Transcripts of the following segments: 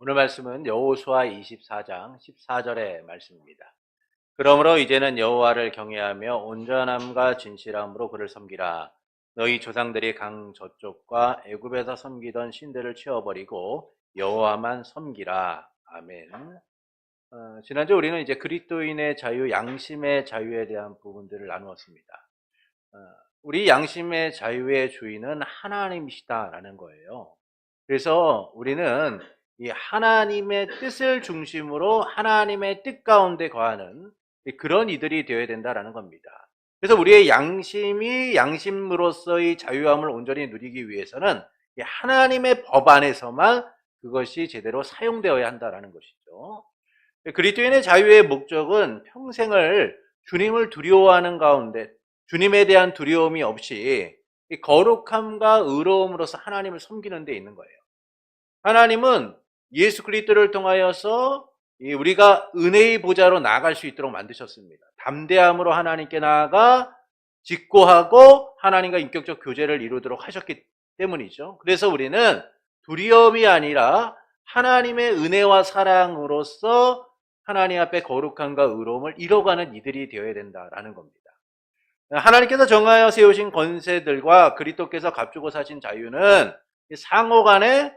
오늘 말씀은 여호수아 24장 14절의 말씀입니다. 그러므로 이제는 여호와를 경외하며 온전함과 진실함으로 그를 섬기라. 너희 조상들이 강 저쪽과 애굽에서 섬기던 신들을 치워버리고 여호와만 섬기라. 아멘. 지난주 우리는 이제 그리스도인의 자유, 양심의 자유에 대한 부분들을 나누었습니다. 우리 양심의 자유의 주인은 하나님이시다라는 거예요. 그래서 우리는 이 하나님의 뜻을 중심으로 하나님의 뜻 가운데 거하는 그런 이들이 되어야 된다라는 겁니다. 그래서 우리의 양심이 양심으로서의 자유함을 온전히 누리기 위해서는 하나님의 법 안에서만 그것이 제대로 사용되어야 한다라는 것이죠. 그리스도인의 자유의 목적은 평생을 주님을 두려워하는 가운데 주님에 대한 두려움이 없이 거룩함과 의로움으로서 하나님을 섬기는 데 있는 거예요. 하나님은 예수 그리스도를 통하여서 우리가 은혜의 보좌로 나아갈 수 있도록 만드셨습니다. 담대함으로 하나님께 나아가 직고하고 하나님과 인격적 교제를 이루도록 하셨기 때문이죠. 그래서 우리는 두려움이 아니라 하나님의 은혜와 사랑으로서 하나님 앞에 거룩함과 의로움을 이뤄가는 이들이 되어야 된다라는 겁니다. 하나님께서 정하여 세우신 권세들과 그리스도께서 값주고 사신 자유는 상호간에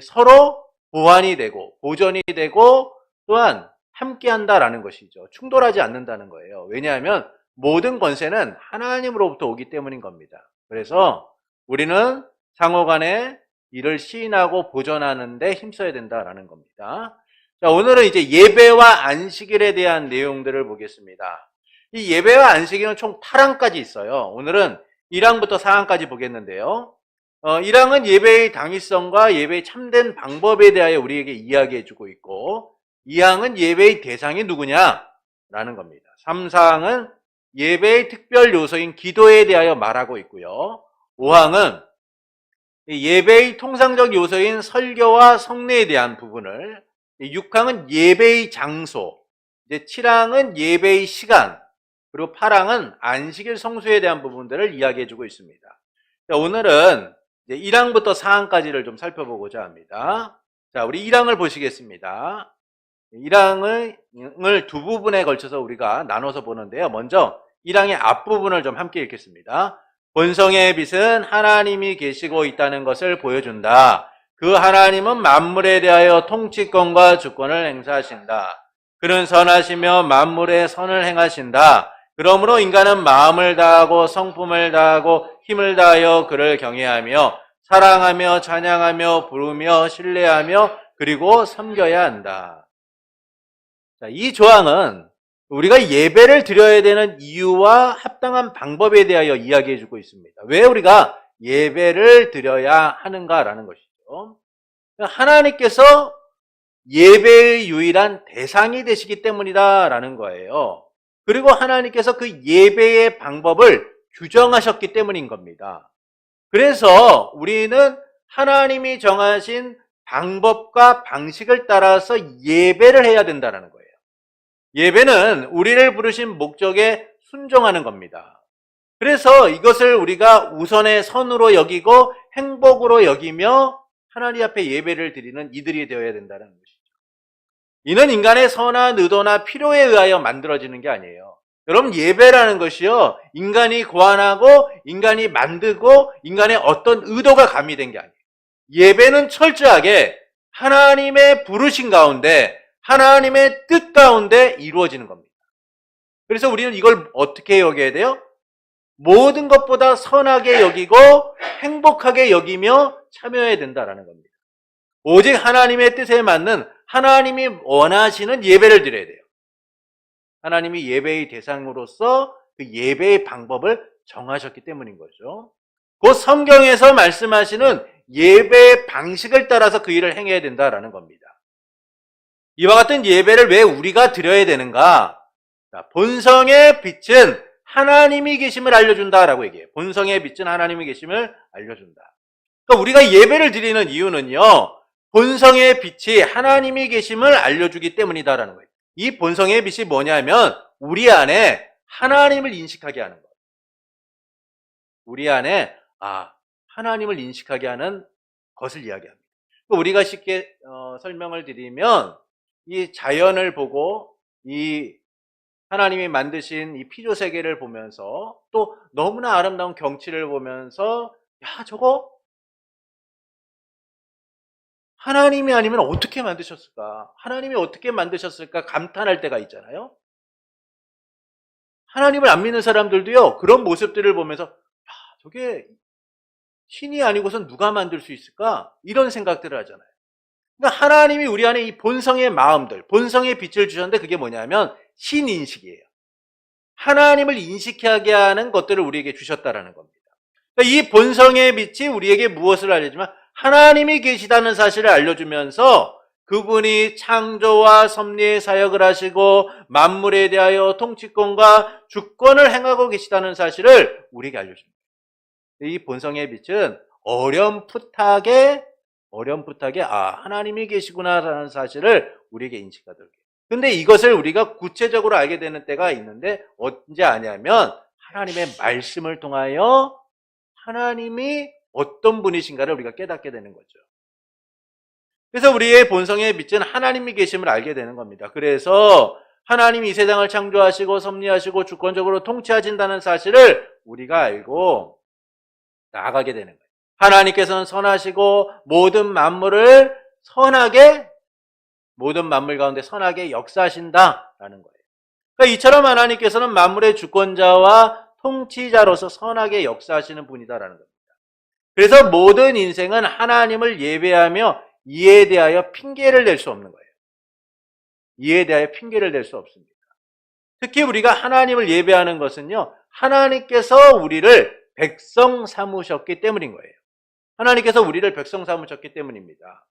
서로 보완이 되고 보전이 되고 또한 함께한다라는 것이죠. 충돌하지 않는다는 거예요. 왜냐하면 모든 권세는 하나님으로부터 오기 때문인 겁니다. 그래서 우리는 상호간에 이를 시인하고 보전하는 데 힘써야 된다라는 겁니다. 자, 오늘은 이제 예배와 안식일에 대한 내용들을 보겠습니다. 이 예배와 안식일은 총 8항까지 있어요. 오늘은 1항부터 4항까지 보겠는데요. 1항은 예배의 당위성과 예배의 참된 방법에 대하여 우리에게 이야기해주고 있고 2항은 예배의 대상이 누구냐라는 겁니다. 3, 4항은 예배의 특별 요소인 기도에 대하여 말하고 있고요. 5항은 예배의 통상적 요소인 설교와 성례에 대한 부분을 6항은 예배의 장소, 7항은 예배의 시간, 그리고 8항은 안식일 성수에 대한 부분들을 이야기해주고 있습니다. 자, 오늘은 1항부터 4항까지를 좀 살펴보고자 합니다. 자, 우리 1항을 보시겠습니다. 1항을 두 부분에 걸쳐서 우리가 나눠서 보는데요. 먼저 1항의 앞부분을 좀 함께 읽겠습니다. 본성의 빛은 하나님이 계시고 있다는 것을 보여준다. 그 하나님은 만물에 대하여 통치권과 주권을 행사하신다. 그는 선하시며 만물에 선을 행하신다. 그러므로 인간은 마음을 다하고 성품을 다하고 힘을 다하여 그를 경외하며 사랑하며 찬양하며 부르며 신뢰하며 그리고 섬겨야 한다. 자, 이 조항은 우리가 예배를 드려야 되는 이유와 합당한 방법에 대하여 이야기해 주고 있습니다. 왜 우리가 예배를 드려야 하는가라는 것이죠. 하나님께서 예배의 유일한 대상이 되시기 때문이다라는 거예요. 그리고 하나님께서 그 예배의 방법을 규정하셨기 때문인 겁니다. 그래서 우리는 하나님이 정하신 방법과 방식을 따라서 예배를 해야 된다는 거예요. 예배는 우리를 부르신 목적에 순종하는 겁니다. 그래서 이것을 우리가 우선의 선으로 여기고 행복으로 여기며 하나님 앞에 예배를 드리는 이들이 되어야 된다는 것이죠. 이는 인간의 선한 의도나 필요에 의하여 만들어지는 게 아니에요. 여러분, 예배라는 것이요, 인간이 고안하고 인간이 만들고 인간의 어떤 의도가 가미된 게 아니에요. 예배는 철저하게 하나님의 부르신 가운데 하나님의 뜻 가운데 이루어지는 겁니다. 그래서 우리는 이걸 어떻게 여겨야 돼요? 모든 것보다 선하게 여기고 행복하게 여기며 참여해야 된다는 겁니다. 오직 하나님의 뜻에 맞는 하나님이 원하시는 예배를 드려야 돼요. 하나님이 예배의 대상으로서 그 예배의 방법을 정하셨기 때문인 거죠. 그 성경에서 말씀하시는 예배의 방식을 따라서 그 일을 행해야 된다는 겁니다. 이와 같은 예배를 왜 우리가 드려야 되는가? 본성의 빛은 하나님이 계심을 알려준다라고 얘기해요. 본성의 빛은 하나님이 계심을 알려준다. 그러니까 우리가 예배를 드리는 이유는요, 본성의 빛이 하나님이 계심을 알려주기 때문이다라는 거예요. 이 본성의 빛이 뭐냐면 우리 안에 하나님을 인식하게 하는 거예요. 우리 안에 하나님을 인식하게 하는 것을 이야기합니다. 우리가 쉽게 설명을 드리면 이 자연을 보고 이 하나님이 만드신 이 피조 세계를 보면서 또 너무나 아름다운 경치를 보면서 야, 저거 하나님이 아니면 어떻게 만드셨을까? 하나님이 어떻게 만드셨을까? 감탄할 때가 있잖아요. 하나님을 안 믿는 사람들도요, 그런 모습들을 보면서 야, 저게 신이 아니고선 누가 만들 수 있을까? 이런 생각들을 하잖아요. 그러니까 하나님이 우리 안에 이 본성의 마음들, 본성의 빛을 주셨는데 그게 뭐냐면 신인식이에요. 하나님을 인식하게 하는 것들을 우리에게 주셨다라는 겁니다. 그러니까 이 본성의 빛이 우리에게 무엇을 알려주면 하나님이 계시다는 사실을 알려주면서 그분이 창조와 섭리의 사역을 하시고 만물에 대하여 통치권과 주권을 행하고 계시다는 사실을 우리에게 알려줍니다. 이 본성의 빛은 어렴풋하게 하나님이 계시구나라는 사실을 우리에게 인식하도록 해요. 근데 이것을 우리가 구체적으로 알게 되는 때가 있는데 언제 아냐면 하나님의 말씀을 통하여 하나님이 어떤 분이신가를 우리가 깨닫게 되는 거죠. 그래서 우리의 본성의 빛은 하나님이 계심을 알게 되는 겁니다. 그래서 하나님이 이 세상을 창조하시고 섭리하시고 주권적으로 통치하신다는 사실을 우리가 알고 나아가게 되는 거예요. 하나님께서는 선하시고 모든 만물 가운데 선하게 역사하신다라는 거예요. 그러니까 이처럼 하나님께서는 만물의 주권자와 통치자로서 선하게 역사하시는 분이다라는 겁니다. 그래서 모든 인생은 하나님을 예배하며 이에 대하여 핑계를 낼 수 없는 거예요. 이에 대하여 핑계를 낼 수 없습니다. 특히 우리가 하나님을 예배하는 것은요, 하나님께서 우리를 백성 삼으셨기 때문인 거예요. 하나님께서 우리를 백성 삼으셨기 때문입니다.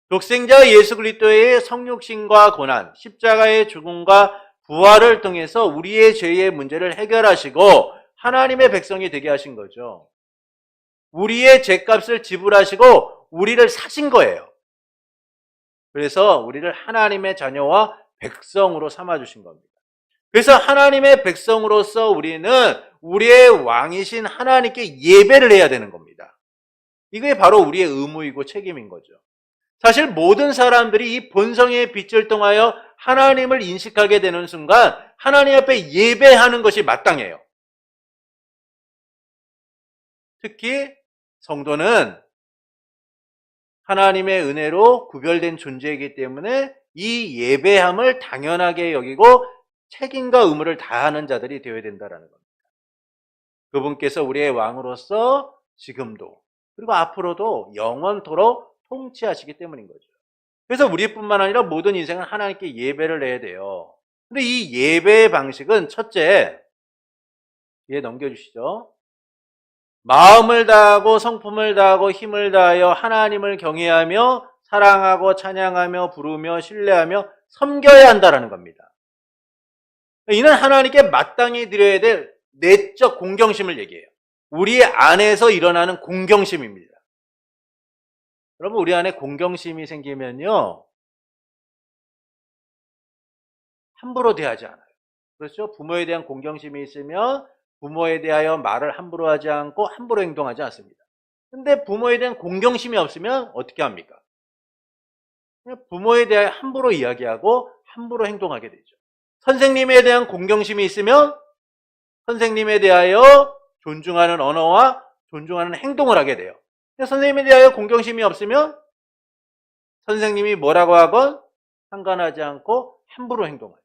독생자 예수 그리스도의 성육신과 고난, 십자가의 죽음과 부활을 통해서 우리의 죄의 문제를 해결하시고 하나님의 백성이 되게 하신 거죠. 우리의 죄값을 지불하시고 우리를 사신 거예요. 그래서 우리를 하나님의 자녀와 백성으로 삼아주신 겁니다. 그래서 하나님의 백성으로서 우리는 우리의 왕이신 하나님께 예배를 해야 되는 겁니다. 이게 바로 우리의 의무이고 책임인 거죠. 사실 모든 사람들이 이 본성의 빛을 통하여 하나님을 인식하게 되는 순간 하나님 앞에 예배하는 것이 마땅해요. 특히 성도는 하나님의 은혜로 구별된 존재이기 때문에 이 예배함을 당연하게 여기고 책임과 의무를 다하는 자들이 되어야 된다는 겁니다. 그분께서 우리의 왕으로서 지금도 그리고 앞으로도 영원토록 통치하시기 때문인 거죠. 그래서 우리뿐만 아니라 모든 인생은 하나님께 예배를 해야 돼요. 근데 이 예배의 방식은 첫째, 뒤에 넘겨주시죠. 마음을 다하고 성품을 다하고 힘을 다하여 하나님을 경외하며 사랑하고 찬양하며 부르며 신뢰하며 섬겨야 한다는 겁니다. 이는 하나님께 마땅히 드려야 될 내적 공경심을 얘기해요. 우리 안에서 일어나는 공경심입니다. 여러분, 우리 안에 공경심이 생기면요, 함부로 대하지 않아요. 그렇죠? 부모에 대한 공경심이 있으면 부모에 대하여 말을 함부로 하지 않고 함부로 행동하지 않습니다. 근데 부모에 대한 공경심이 없으면 어떻게 합니까? 그냥 부모에 대하여 함부로 이야기하고 함부로 행동하게 되죠. 선생님에 대한 공경심이 있으면 선생님에 대하여 존중하는 언어와 존중하는 행동을 하게 돼요. 선생님에 대하여 공경심이 없으면 선생님이 뭐라고 하건 상관하지 않고 함부로 행동하죠.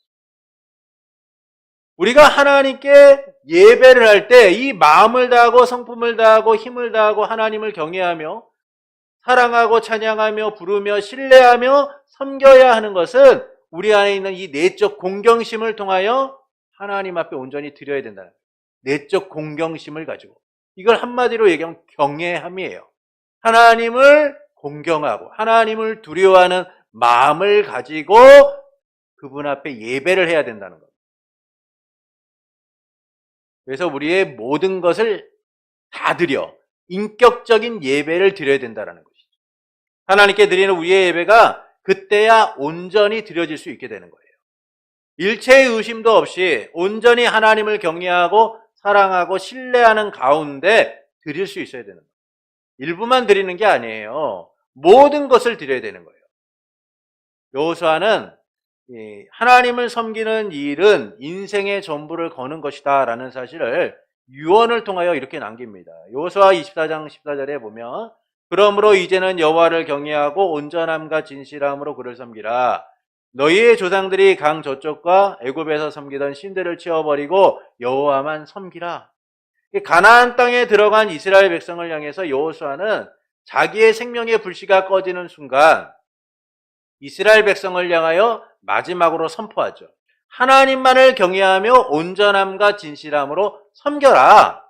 우리가 하나님께 예배를 할 때 이 마음을 다하고 성품을 다하고 힘을 다하고 하나님을 경외하며 사랑하고 찬양하며 부르며 신뢰하며 섬겨야 하는 것은 우리 안에 있는 이 내적 공경심을 통하여 하나님 앞에 온전히 드려야 된다는 거예요. 내적 공경심을 가지고. 이걸 한마디로 얘기하면 경외함이에요. 하나님을 공경하고 하나님을 두려워하는 마음을 가지고 그분 앞에 예배를 해야 된다는 겁니다. 그래서 우리의 모든 것을 다 드려 인격적인 예배를 드려야 된다는 것이죠. 하나님께 드리는 우리의 예배가 그때야 온전히 드려질 수 있게 되는 거예요. 일체의 의심도 없이 온전히 하나님을 경외하고 사랑하고 신뢰하는 가운데 드릴 수 있어야 되는 거예요. 일부만 드리는 게 아니에요. 모든 것을 드려야 되는 거예요. 여호수아는 하나님을 섬기는 일은 인생의 전부를 거는 것이다 라는 사실을 유언을 통하여 이렇게 남깁니다. 여호수아 24장 14절에 보면 그러므로 이제는 여호와를 경외하고 온전함과 진실함으로 그를 섬기라. 너희의 조상들이 강 저쪽과 애굽에서 섬기던 신들을 치워버리고 여호와만 섬기라. 가나안 땅에 들어간 이스라엘 백성을 향해서 여호수아는 자기의 생명의 불씨가 꺼지는 순간 이스라엘 백성을 향하여 마지막으로 선포하죠. 하나님만을 경외하며 온전함과 진실함으로 섬겨라.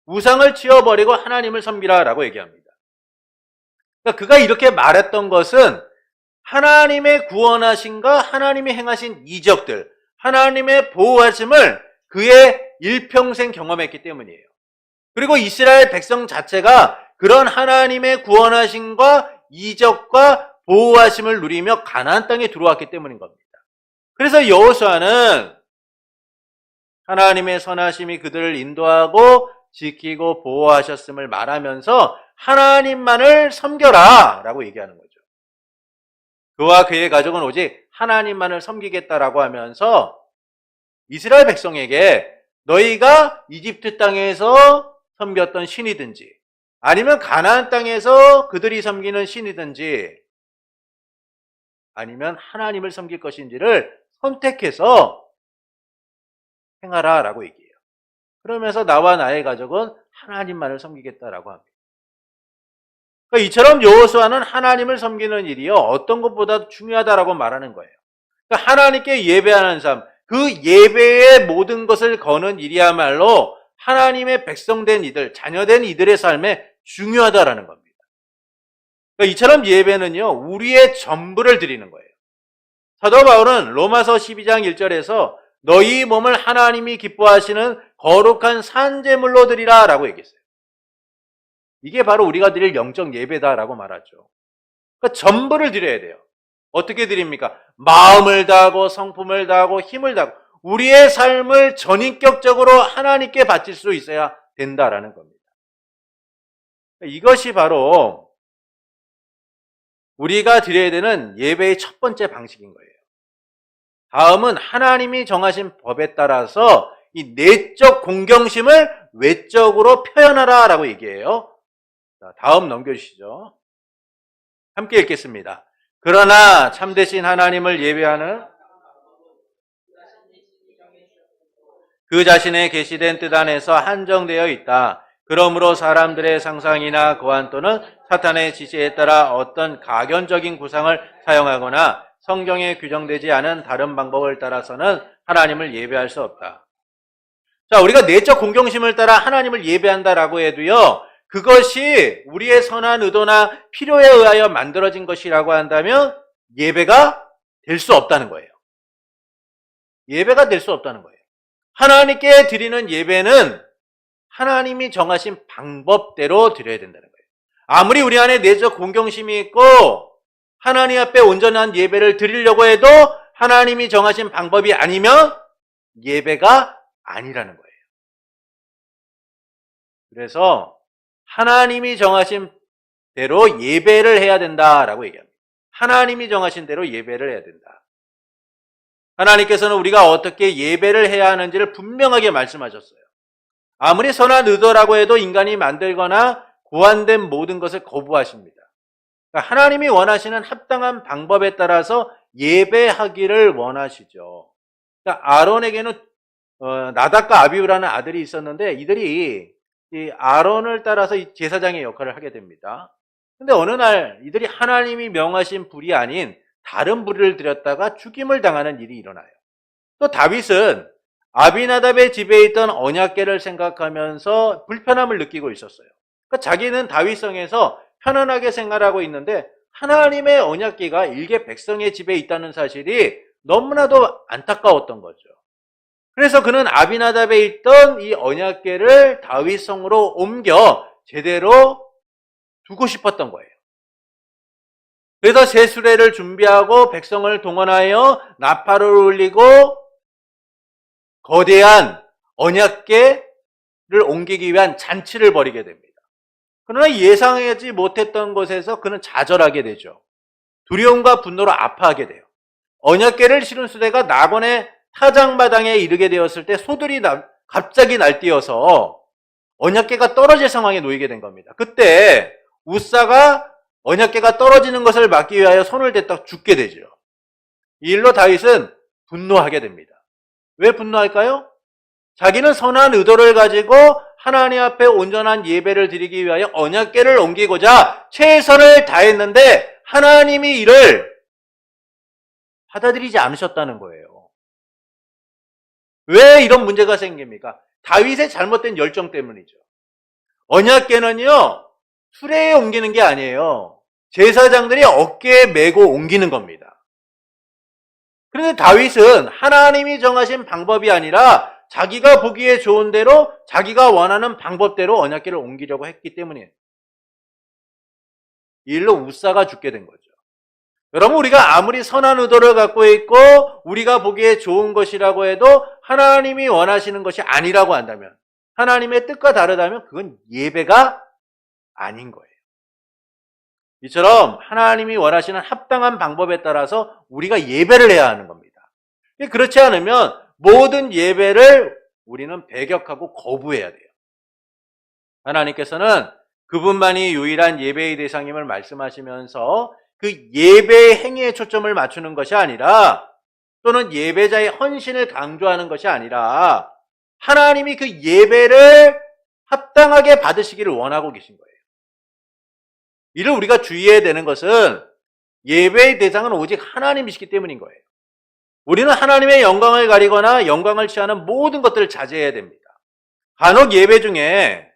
우상을 치워버리고 하나님을 섬기라 라고 얘기합니다. 그러니까 그가 이렇게 말했던 것은 하나님의 구원하심과 하나님이 행하신 이적들, 하나님의 보호하심을 그의 일평생 경험했기 때문이에요. 그리고 이스라엘 백성 자체가 그런 하나님의 구원하심과 이적과 보호하심을 누리며 가나안 땅에 들어왔기 때문인 겁니다. 그래서 여호수아는 하나님의 선하심이 그들을 인도하고 지키고 보호하셨음을 말하면서 하나님만을 섬겨라 라고 얘기하는 거죠. 그와 그의 가족은 오직 하나님만을 섬기겠다라고 하면서 이스라엘 백성에게 너희가 이집트 땅에서 섬겼던 신이든지 아니면 가나안 땅에서 그들이 섬기는 신이든지 아니면 하나님을 섬길 것인지를 선택해서 행하라 라고 얘기해요. 그러면서 나와 나의 가족은 하나님만을 섬기겠다라고 합니다. 그러니까 이처럼 여호수아는 하나님을 섬기는 일이요 어떤 것보다도 중요하다라고 말하는 거예요. 그러니까 하나님께 예배하는 삶, 그 예배의 모든 것을 거는 일이야말로 하나님의 백성된 이들, 자녀된 이들의 삶에 중요하다라는 겁니다. 그러니까 이처럼 예배는요 우리의 전부를 드리는 거예요. 사도 바울은 로마서 12장 1절에서 너희 몸을 하나님이 기뻐하시는 거룩한 산제물로 드리라 라고 얘기했어요. 이게 바로 우리가 드릴 영적 예배다라고 말하죠. 그러니까 전부를 드려야 돼요. 어떻게 드립니까? 마음을 다하고 성품을 다하고 힘을 다하고 우리의 삶을 전인격적으로 하나님께 바칠 수 있어야 된다라는 겁니다. 이것이 바로 우리가 드려야 되는 예배의 첫 번째 방식인 거예요. 다음은 하나님이 정하신 법에 따라서 이 내적 공경심을 외적으로 표현하라 라고 얘기해요. 자, 다음 넘겨주시죠. 함께 읽겠습니다. 그러나 참되신 하나님을 예배하는 그 자신의 계시된 뜻 안에서 한정되어 있다. 그러므로 사람들의 상상이나 고안 또는 사탄의 지시에 따라 어떤 가견적인 구상을 사용하거나 성경에 규정되지 않은 다른 방법을 따라서는 하나님을 예배할 수 없다. 자, 우리가 내적 공경심을 따라 하나님을 예배한다라고 해도요, 그것이 우리의 선한 의도나 필요에 의하여 만들어진 것이라고 한다면 예배가 될 수 없다는 거예요. 예배가 될 수 없다는 거예요. 하나님께 드리는 예배는 하나님이 정하신 방법대로 드려야 된다는 거예요. 아무리 우리 안에 내적 공경심이 있고 하나님 앞에 온전한 예배를 드리려고 해도 하나님이 정하신 방법이 아니면 예배가 아니라는 거예요. 그래서 하나님이 정하신 대로 예배를 해야 된다라고 얘기합니다. 하나님이 정하신 대로 예배를 해야 된다. 하나님께서는 우리가 어떻게 예배를 해야 하는지를 분명하게 말씀하셨어요. 아무리 선한 의도라고 해도 인간이 만들거나 고안된 모든 것을 거부하십니다. 그러니까 하나님이 원하시는 합당한 방법에 따라서 예배하기를 원하시죠. 그러니까 아론에게는 나답과 아비후라는 아들이 있었는데 이들이 이 아론을 따라서 이 제사장의 역할을 하게 됩니다. 근데 어느 날 이들이 하나님이 명하신 불이 아닌 다른 불을 들였다가 죽임을 당하는 일이 일어나요. 또 다윗은 아비나답의 집에 있던 언약궤를 생각하면서 불편함을 느끼고 있었어요. 그러니까 자기는 다윗성에서 편안하게 생활하고 있는데 하나님의 언약궤가 일개 백성의 집에 있다는 사실이 너무나도 안타까웠던 거죠. 그래서 그는 아비나답에 있던 이 언약궤를 다윗성으로 옮겨 제대로 두고 싶었던 거예요. 그래서 새 수레를 준비하고 백성을 동원하여 나팔을 울리고 거대한 언약궤를 옮기기 위한 잔치를 벌이게 됩니다. 그러나 예상하지 못했던 곳에서 그는 좌절하게 되죠. 두려움과 분노로 아파하게 돼요. 언약궤를 실은 수레가 낙원의 타작마당에 이르게 되었을 때 소들이 갑자기 날뛰어서 언약궤가 떨어질 상황에 놓이게 된 겁니다. 그때 우사가 언약궤가 떨어지는 것을 막기 위하여 손을 댔다 죽게 되죠. 이 일로 다윗은 분노하게 됩니다. 왜 분노할까요? 자기는 선한 의도를 가지고 하나님 앞에 온전한 예배를 드리기 위하여 언약궤를 옮기고자 최선을 다했는데 하나님이 이를 받아들이지 않으셨다는 거예요. 왜 이런 문제가 생깁니까? 다윗의 잘못된 열정 때문이죠. 언약궤는요, 수레에 옮기는 게 아니에요. 제사장들이 어깨에 메고 옮기는 겁니다. 그런데 다윗은 하나님이 정하신 방법이 아니라 자기가 보기에 좋은 대로 자기가 원하는 방법대로 언약궤를 옮기려고 했기 때문이에요. 이 일로 우사가 죽게 된 거죠. 여러분, 우리가 아무리 선한 의도를 갖고 있고 우리가 보기에 좋은 것이라고 해도 하나님이 원하시는 것이 아니라고 한다면, 하나님의 뜻과 다르다면 그건 예배가 아닌 거예요. 이처럼 하나님이 원하시는 합당한 방법에 따라서 우리가 예배를 해야 하는 겁니다. 그렇지 않으면 모든 예배를 우리는 배격하고 거부해야 돼요. 하나님께서는 그분만이 유일한 예배의 대상임을 말씀하시면서 그 예배의 행위에 초점을 맞추는 것이 아니라, 또는 예배자의 헌신을 강조하는 것이 아니라 하나님이 그 예배를 합당하게 받으시기를 원하고 계신 거예요. 이를 우리가 주의해야 되는 것은 예배의 대상은 오직 하나님이시기 때문인 거예요. 우리는 하나님의 영광을 가리거나 영광을 취하는 모든 것들을 자제해야 됩니다. 간혹 예배 중에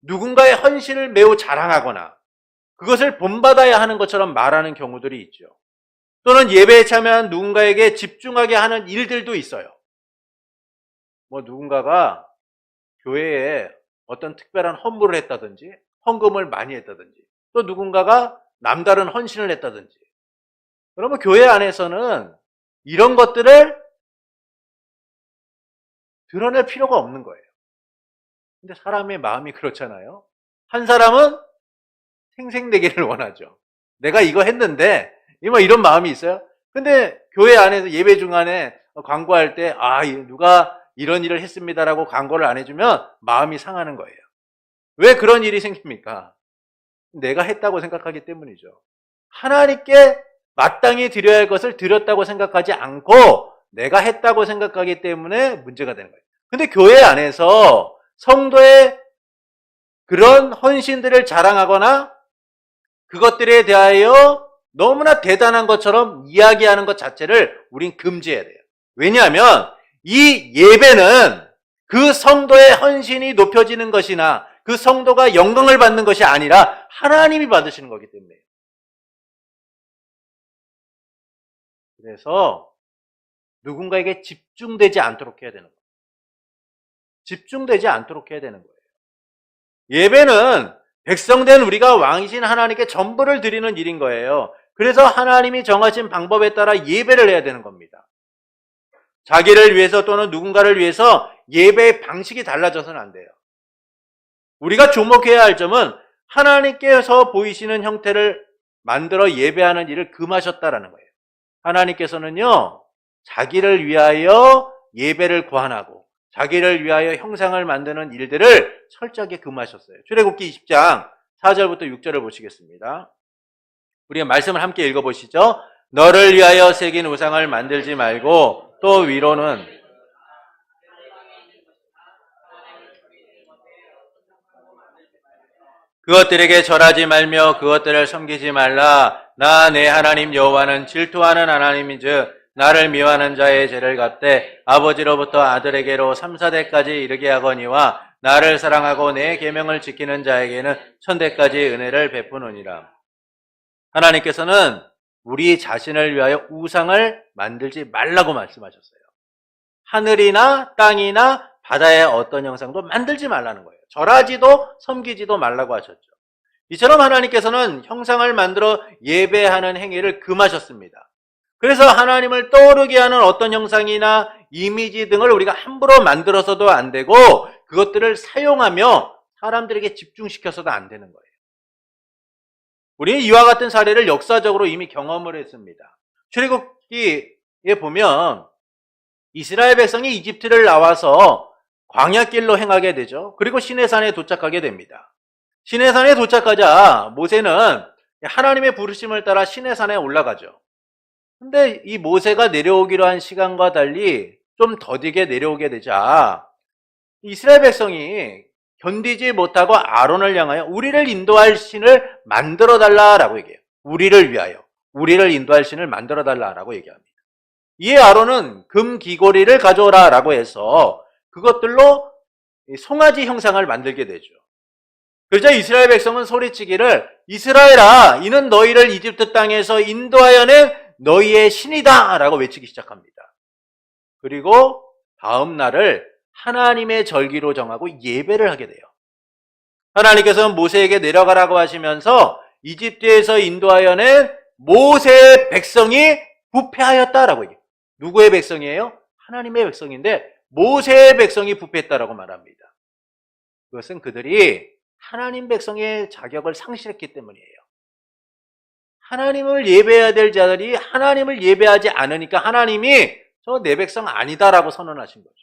누군가의 헌신을 매우 자랑하거나 그것을 본받아야 하는 것처럼 말하는 경우들이 있죠. 또는 예배에 참여한 누군가에게 집중하게 하는 일들도 있어요. 누군가가 교회에 어떤 특별한 헌물을 했다든지 헌금을 많이 했다든지, 또 누군가가 남다른 헌신을 했다든지, 그러면 교회 안에서는 이런 것들을 드러낼 필요가 없는 거예요. 근데 사람의 마음이 그렇잖아요. 한 사람은 생생되기를 원하죠. 내가 이거 했는데, 이런 마음이 있어요. 근데 교회 안에서 예배 중간에 광고할 때, 누가 이런 일을 했습니다라고 광고를 안 해주면 마음이 상하는 거예요. 왜 그런 일이 생깁니까? 내가 했다고 생각하기 때문이죠. 하나님께 마땅히 드려야 할 것을 드렸다고 생각하지 않고 내가 했다고 생각하기 때문에 문제가 되는 거예요. 근데 교회 안에서 성도의 그런 헌신들을 자랑하거나 그것들에 대하여 너무나 대단한 것처럼 이야기하는 것 자체를 우린 금지해야 돼요. 왜냐하면 이 예배는 그 성도의 헌신이 높여지는 것이나 그 성도가 영광을 받는 것이 아니라 하나님이 받으시는 거기 때문에요. 그래서 누군가에게 집중되지 않도록 해야 되는 거예요. 집중되지 않도록 해야 되는 거예요. 예배는 백성된 우리가 왕이신 하나님께 전부를 드리는 일인 거예요. 그래서 하나님이 정하신 방법에 따라 예배를 해야 되는 겁니다. 자기를 위해서 또는 누군가를 위해서 예배의 방식이 달라져서는 안 돼요. 우리가 주목해야 할 점은 하나님께서 보이시는 형태를 만들어 예배하는 일을 금하셨다라는 거예요. 하나님께서는요, 자기를 위하여 예배를 고안하고 자기를 위하여 형상을 만드는 일들을 철저하게 금하셨어요. 출애굽기 20장 4절부터 6절을 보시겠습니다. 우리가 말씀을 함께 읽어보시죠. 너를 위하여 새긴 우상을 만들지 말고 또 위로는 그것들에게 절하지 말며 그것들을 섬기지 말라. 나 내 하나님 여호와는 질투하는 하나님인즉 나를 미워하는 자의 죄를 갚되 아버지로부터 아들에게로 3, 4대까지 이르게 하거니와 나를 사랑하고 내 계명을 지키는 자에게는 1000대까지 은혜를 베푸느니라. 하나님께서는 우리 자신을 위하여 우상을 만들지 말라고 말씀하셨어요. 하늘이나 땅이나 바다의 어떤 형상도 만들지 말라는 거예요. 절하지도 섬기지도 말라고 하셨죠. 이처럼 하나님께서는 형상을 만들어 예배하는 행위를 금하셨습니다. 그래서 하나님을 떠오르게 하는 어떤 형상이나 이미지 등을 우리가 함부로 만들어서도 안 되고 그것들을 사용하며 사람들에게 집중시켜서도 안 되는 거예요. 우리는 이와 같은 사례를 역사적으로 이미 경험을 했습니다. 출애굽기에 보면 이스라엘 백성이 이집트를 나와서 광야길로 행하게 되죠. 그리고 시내산에 도착하게 됩니다. 시내산에 도착하자 모세는 하나님의 부르심을 따라 시내산에 올라가죠. 근데 이 모세가 내려오기로 한 시간과 달리 좀 더디게 내려오게 되자 이스라엘 백성이 견디지 못하고 아론을 향하여 우리를 인도할 신을 만들어 달라라고 얘기해요. 우리를 위하여 우리를 인도할 신을 만들어 달라라고 얘기합니다. 이에 아론은 금 귀고리를 가져오라라고 해서 그것들로 송아지 형상을 만들게 되죠. 그러자 이스라엘 백성은 소리치기를 이스라엘아 이는 너희를 이집트 땅에서 인도하여 낸 너희의 신이다 라고 외치기 시작합니다. 그리고 다음 날을 하나님의 절기로 정하고 예배를 하게 돼요. 하나님께서는 모세에게 내려가라고 하시면서 이집트에서 인도하여 낸 모세의 백성이 부패하였다라고 얘기해요. 누구의 백성이에요? 하나님의 백성인데 모세의 백성이 부패했다라고 말합니다. 그것은 그들이 하나님 백성의 자격을 상실했기 때문이에요. 하나님을 예배해야 될 자들이 하나님을 예배하지 않으니까 하나님이 저 내 백성 아니다라고 선언하신 거죠.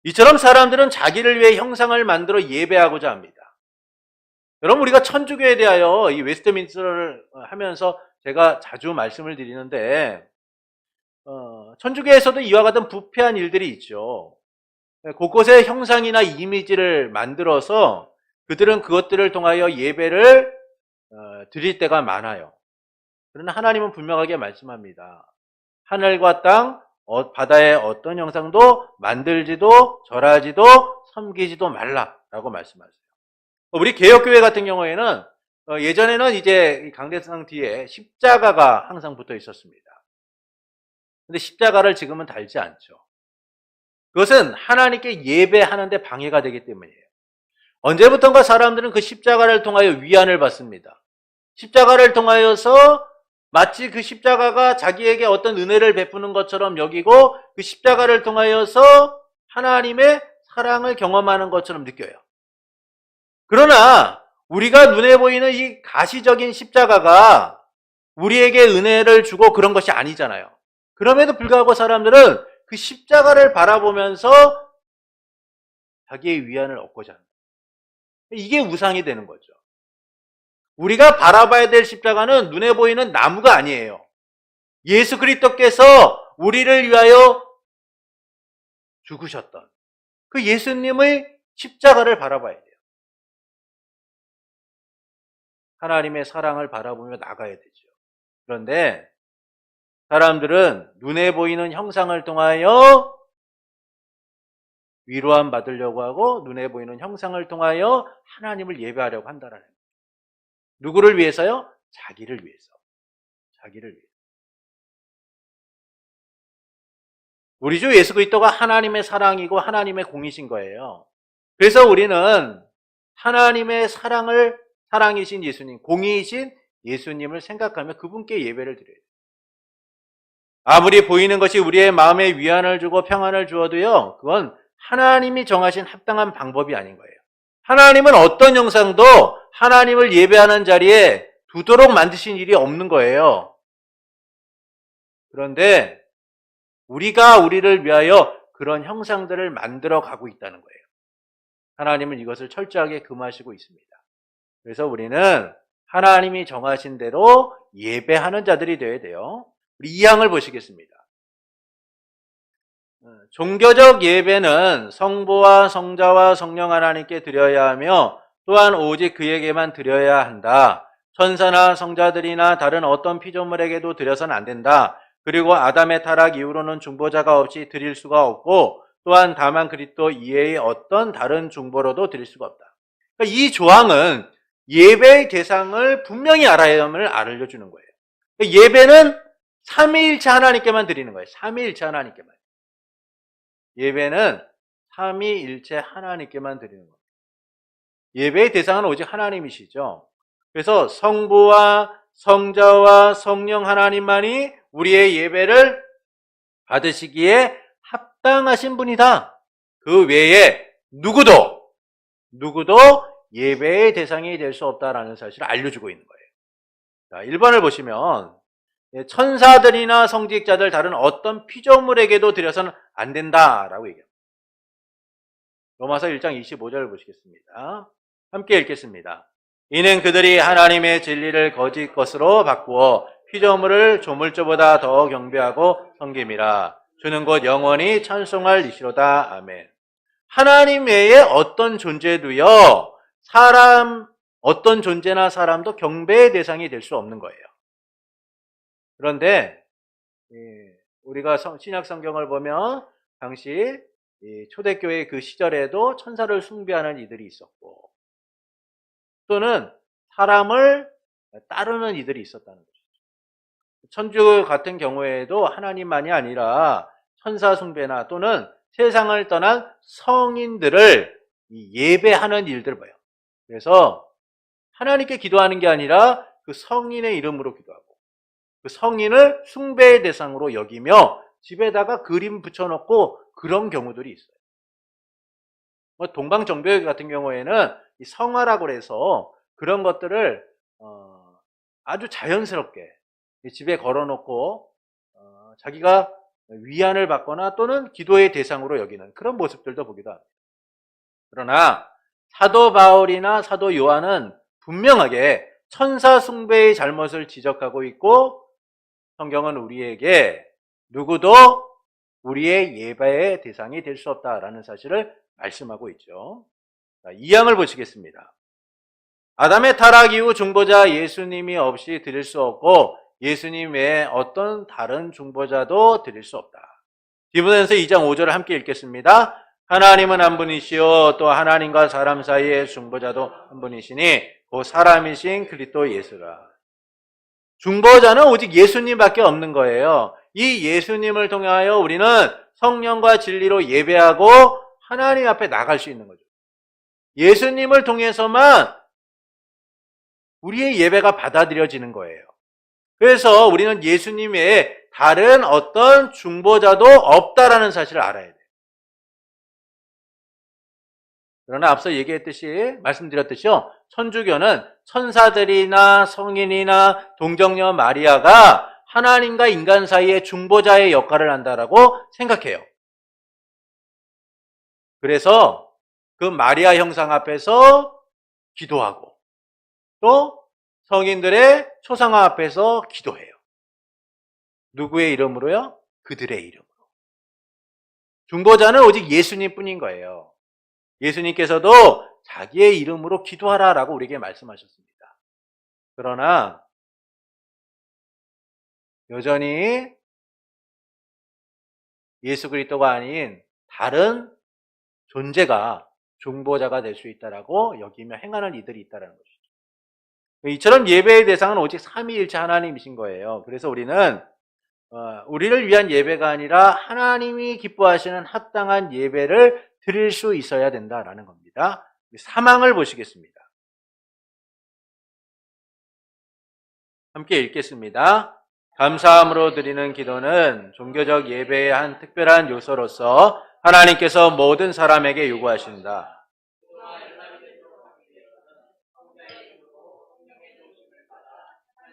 이처럼 사람들은 자기를 위해 형상을 만들어 예배하고자 합니다. 여러분 우리가 천주교에 대하여 이 웨스트민스터를 하면서 제가 자주 말씀을 드리는데 천주교에서도 이와 같은 부패한 일들이 있죠. 곳곳에 형상이나 이미지를 만들어서 그들은 그것들을 통하여 예배를 드릴 때가 많아요. 그러나 하나님은 분명하게 말씀합니다. 하늘과 땅, 바다의 어떤 형상도 만들지도 절하지도 섬기지도 말라라고 말씀하세요. 우리 개혁교회 같은 경우에는 예전에는 이제 강대상 뒤에 십자가가 항상 붙어 있었습니다. 근데 십자가를 지금은 달지 않죠. 그것은 하나님께 예배하는데 방해가 되기 때문이에요. 언제부턴가 사람들은 그 십자가를 통하여 위안을 받습니다. 십자가를 통하여서 마치 그 십자가가 자기에게 어떤 은혜를 베푸는 것처럼 여기고 그 십자가를 통하여서 하나님의 사랑을 경험하는 것처럼 느껴요. 그러나 우리가 눈에 보이는 이 가시적인 십자가가 우리에게 은혜를 주고 그런 것이 아니잖아요. 그럼에도 불구하고 사람들은 그 십자가를 바라보면서 자기의 위안을 얻고자 합니다. 이게 우상이 되는 거죠. 우리가 바라봐야 될 십자가는 눈에 보이는 나무가 아니에요. 예수 그리스도께서 우리를 위하여 죽으셨던 그 예수님의 십자가를 바라봐야 돼요. 하나님의 사랑을 바라보며 나가야 되죠. 그런데 사람들은 눈에 보이는 형상을 통하여 위로함 받으려고 하고 눈에 보이는 형상을 통하여 하나님을 예배하려고 한다는 거예요. 누구를 위해서요? 자기를 위해서. 자기를 위해서. 우리 주 예수 그리스도가 하나님의 사랑이고 하나님의 공이신 거예요. 그래서 우리는 하나님의 사랑이신 예수님, 공이신 예수님을 생각하며 그분께 예배를 드려야 돼요. 아무리 보이는 것이 우리의 마음에 위안을 주고 평안을 주어도요, 그건 하나님이 정하신 합당한 방법이 아닌 거예요. 하나님은 어떤 형상도 하나님을 예배하는 자리에 두도록 만드신 일이 없는 거예요. 그런데 우리가 우리를 위하여 그런 형상들을 만들어 가고 있다는 거예요. 하나님은 이것을 철저하게 금하시고 있습니다. 그래서 우리는 하나님이 정하신 대로 예배하는 자들이 되어야 돼요. 우리 2항을 보시겠습니다. 종교적 예배는 성부와 성자와 성령 하나님께 드려야 하며 또한 오직 그에게만 드려야 한다. 천사나 성자들이나 다른 어떤 피조물에게도 드려서는 안 된다. 그리고 아담의 타락 이후로는 중보자가 없이 드릴 수가 없고 또한 다만 그리스도 이외의 어떤 다른 중보로도 드릴 수가 없다. 그러니까 이 조항은 예배의 대상을 분명히 알아야 함을 알려주는 거예요. 그러니까 예배는 삼위일체 하나님께만 드리는 거예요. 삼위일체 하나님께만. 예배는 삼위일체 하나님께만 드리는 거예요. 예배의 대상은 오직 하나님이시죠. 그래서 성부와 성자와 성령 하나님만이 우리의 예배를 받으시기에 합당하신 분이다. 그 외에 누구도 예배의 대상이 될 수 없다라는 사실을 알려주고 있는 거예요. 자, 1번을 보시면 천사들이나 성직자들 다른 어떤 피조물에게도 드려서는 안 된다라고 얘기합니다. 로마서 1장 25절을 보시겠습니다. 함께 읽겠습니다. 이는 그들이 하나님의 진리를 거짓 것으로 바꾸어 피조물을 조물주보다 더 경배하고 섬김이라. 주는 곧 영원히 찬송할 이시로다. 아멘. 하나님 외에 어떤 존재도요, 어떤 존재나 사람도 경배의 대상이 될 수 없는 거예요. 그런데 우리가 신약 성경을 보면 당시 초대교회 그 시절에도 천사를 숭배하는 이들이 있었고, 또는 사람을 따르는 이들이 있었다는 거죠. 천주 같은 경우에도 하나님만이 아니라 천사 숭배나 또는 세상을 떠난 성인들을 예배하는 일들을 봐요. 그래서 하나님께 기도하는 게 아니라 그 성인의 이름으로 기도하고 그 성인을 숭배의 대상으로 여기며 집에다가 그림 붙여놓고 그런 경우들이 있어요. 동방정교회 같은 경우에는 이 성화라고 해서 그런 것들을 아주 자연스럽게 집에 걸어놓고 자기가 위안을 받거나 또는 기도의 대상으로 여기는 그런 모습들도 보기도 합니다. 그러나 사도 바울이나 사도 요한은 분명하게 천사 숭배의 잘못을 지적하고 있고, 성경은 우리에게 누구도 우리의 예배의 대상이 될 수 없다라는 사실을 말씀하고 있죠. 자, 2장을 보시겠습니다. 아담의 타락 이후 중보자 예수님이 없이 드릴 수 없고 예수님 외에 어떤 다른 중보자도 드릴 수 없다. 디모데전서 2장 5절을 함께 읽겠습니다. 하나님은 한 분이시요 또 하나님과 사람 사이의 중보자도 한 분이시니 그 사람이신 그리스도 예수라. 중보자는 오직 예수님밖에 없는 거예요. 이 예수님을 통하여 우리는 성령과 진리로 예배하고 하나님 앞에 나갈 수 있는 거죠. 예수님을 통해서만 우리의 예배가 받아들여지는 거예요. 그래서 우리는 예수님 외에 다른 어떤 중보자도 없다라는 사실을 알아야 돼요. 그러나 앞서 말씀드렸듯이요. 천주교는 천사들이나 성인이나 동정녀 마리아가 하나님과 인간 사이의 중보자의 역할을 한다라고 생각해요. 그래서 그 마리아 형상 앞에서 기도하고 또 성인들의 초상화 앞에서 기도해요. 누구의 이름으로요? 그들의 이름으로. 중보자는 오직 예수님뿐인 거예요. 예수님께서도 자기의 이름으로 기도하라라고 우리에게 말씀하셨습니다. 그러나 여전히 예수 그리스도가 아닌 다른 존재가 중보자가 될 수 있다라고 여기며 행하는 이들이 있다는 것이죠. 이처럼 예배의 대상은 오직 삼위일체 하나님이신 거예요. 그래서 우리는 우리를 위한 예배가 아니라 하나님이 기뻐하시는 합당한 예배를 드릴 수 있어야 된다라는 겁니다. 3장을 보시겠습니다. 함께 읽겠습니다. 감사함으로 드리는 기도는 종교적 예배의 한 특별한 요소로서 하나님께서 모든 사람에게 요구하신다.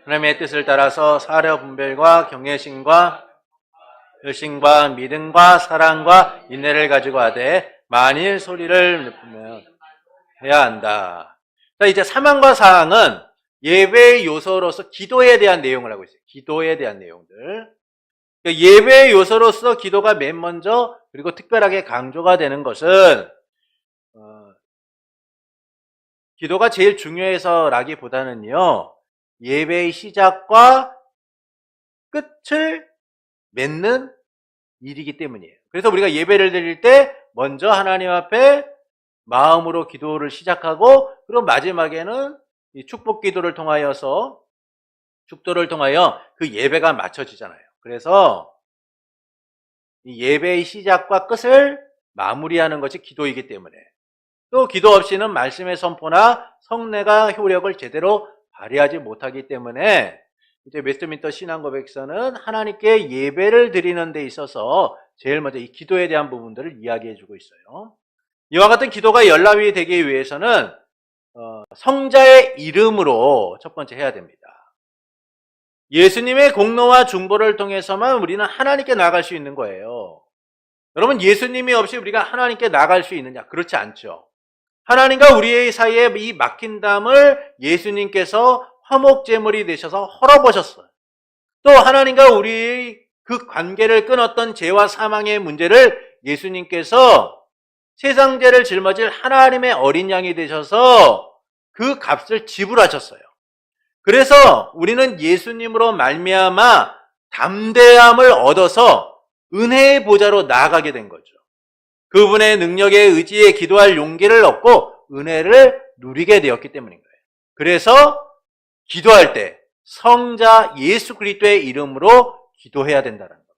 하나님의 뜻을 따라서 사려 분별과 경외심과 열심과 믿음과 사랑과 인내를 가지고 하되 만일 소리를 높이면 해야 한다. 자, 이제 3장과 4장은 예배의 요소로서 기도에 대한 내용을 하고 있어요. 기도에 대한 내용들. 그러니까 예배의 요소로서 기도가 맨 먼저 그리고 특별하게 강조가 되는 것은 기도가 제일 중요해서라기보다는요. 예배의 시작과 끝을 맺는 일이기 때문이에요. 그래서 우리가 예배를 드릴 때 먼저 하나님 앞에 마음으로 기도를 시작하고 그리고 마지막에는 이 축복 기도를 통하여서 축도를 통하여 그 예배가 마쳐지잖아요. 그래서 이 예배의 시작과 끝을 마무리하는 것이 기도이기 때문에 또 기도 없이는 말씀의 선포나 성례가 효력을 제대로 발휘하지 못하기 때문에 이제 웨스트민스터 신앙고백서는 하나님께 예배를 드리는 데 있어서 제일 먼저 이 기도에 대한 부분들을 이야기해 주고 있어요. 이와 같은 기도가 연락이 되기 위해서는 성자의 이름으로 첫 번째 해야 됩니다. 예수님의 공로와 중보를 통해서만 우리는 하나님께 나아갈 수 있는 거예요. 여러분, 예수님이 없이 우리가 하나님께 나아갈 수 있느냐? 그렇지 않죠. 하나님과 우리의 사이에 이 막힌 담을 예수님께서 화목제물이 되셔서 헐어보셨어요. 또 하나님과 우리의 그 관계를 끊었던 죄와 사망의 문제를 예수님께서 세상 죄를 짊어질 하나님의 어린 양이 되셔서 그 값을 지불하셨어요. 그래서 우리는 예수님으로 말미암아 담대함을 얻어서 은혜의 보좌로 나아가게 된 거죠. 그분의 능력에 의지해 기도할 용기를 얻고 은혜를 누리게 되었기 때문인 거예요. 그래서 기도할 때 성자 예수 그리스도의 이름으로 기도해야 된다는 겁니다.